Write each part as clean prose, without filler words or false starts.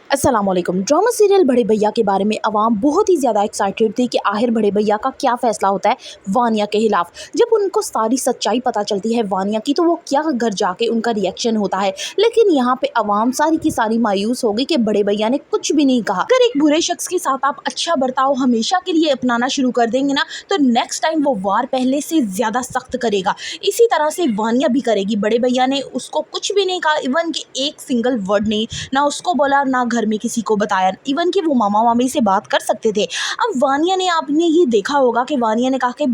अस्सलामुअलैकुम। Drama serial बड़े भैया के बारे में अवाम बहुत ही ज़्यादा एक्साइटेड थी कि आखिर बड़े भैया का क्या फ़ैसला होता है वानिया के खिलाफ़। जब उनको सारी सच्चाई पता चलती है वानिया की, तो वो क्या घर जाके उनका रिएक्शन होता है। लेकिन यहाँ पे अवाम सारी की सारी मायूस हो गई कि बड़े भैया ने कुछ भी नहीं कहा। अगर एक बुरे शख्स के साथ आप अच्छा बर्ताव हमेशा के लिए अपनाना शुरू कर देंगे ना, तो नेक्स्ट टाइम वो वार पहले से ज़्यादा सख्त करेगा। इसी तरह से वानिया भी करेगी। बड़े भैया ने उसको कुछ भी नहीं कहा, इवन कि एक सिंगल वर्ड नहीं, ना उसको बोला ना घर में किसी को बताया, इवन कि वो मामा मामी से बात कर सकते थे। अब वानिया ने, आपने ये देखा होगा कि वानिया ने कहा कि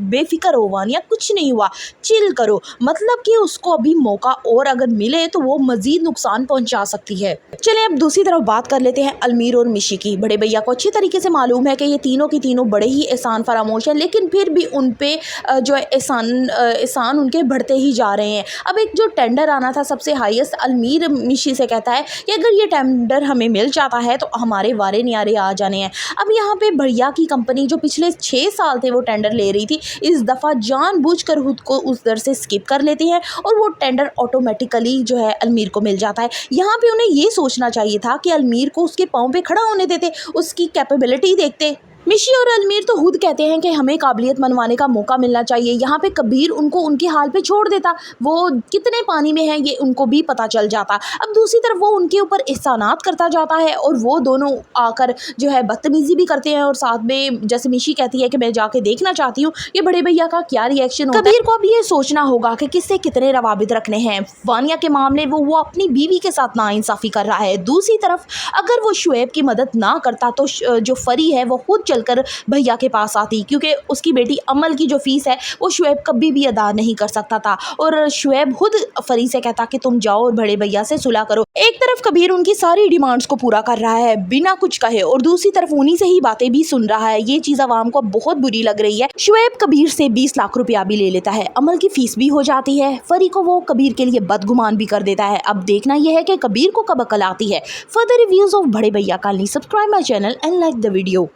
बेफिक्र हो वानिया, कुछ नहीं हुआ, चिल करो। मतलब कि उसको अभी मौका और अगर मिले तो वो मजीद नुकसान पहुंचा सकती है। चलिए अब दूसरी तरफ बात कर लेते हैं अलमीर और मिशी की। बड़े भैया को अच्छी तरीके से मालूम है कि ये तीनों की तीनों बड़े ही एहसान फरामोश हैं, लेकिन फिर भी उन पे जो है एहसान उनके बढ़ते ही जा रहे हैं। अब एक जो टेंडर आना था सबसे हाईएस्ट, अलमीर मिशी से कहता है कि अगर ये टेंडर हमें मिल जाता है तो हमारे वारे न्यारे आ जाने हैं। अब यहाँ पे भैया की कंपनी जो पिछले 6 साल थे वो टेंडर ले रही थी, इस दफ़ा जानबूझकर खुद को उस दर से स्किप कर लेती हैं और वो टेंडर ऑटोमेटिकली जो है अलमीर को मिल जाता है। यहाँ पे उन्हें ये सोचना चाहिए था कि अलमीर को उसके पाँव पे खड़ा होने देते, उसकी कैपेबिलिटी देखते। मिशी और अलमीर तो खुद कहते हैं कि हमें काबिलियत मनवाने का मौका मिलना चाहिए। यहाँ पे कबीर उनको उनके हाल पे छोड़ देता, वो कितने पानी में हैं ये उनको भी पता चल जाता। अब दूसरी तरफ वो उनके ऊपर एहसानात करता जाता है और वो दोनों आकर जो है बदतमीज़ी भी करते हैं और साथ में जैसे मिशी कहती है कि मैं जाके देखना चाहती हूँ ये बड़े भैया का क्या रिएक्शन होता है। कबीर को अब ये सोचना होगा कि किससे कितने रवाबित रखने हैं। वानिया के मामले वो अपनी बीवी के साथ नाइंसाफ़ी कर रहा है। दूसरी तरफ अगर वो शुएब की मदद ना करता तो जो फरी है वो खुद चलकर भैया के पास आती, क्योंकि उसकी बेटी अमल की जो फीस है वो शुएब कभी भी अदा नहीं कर सकता था और शुएब खुद फरी से कहता कि तुम जाओ और बड़े भैया से सुलह करो। एक तरफ कबीर उनकी सारी डिमांड्स को पूरा कर रहा है बिना कुछ कहे और दूसरी तरफ उन्हीं से ही बातें भी सुन रहा है। ये चीज़ आवाम को बहुत बुरी लग रही है। शुएब कबीर से 20 लाख रुपया भी ले लेता है, अमल की फीस भी हो जाती है, फरी को वो कबीर के लिए बदगुमान भी कर देता है। अब देखना यह है कि कबीर को कब अकल आती है। फर्दर रिव्यूज ऑफ बड़े भैया colony, subscribe my channel and like the video.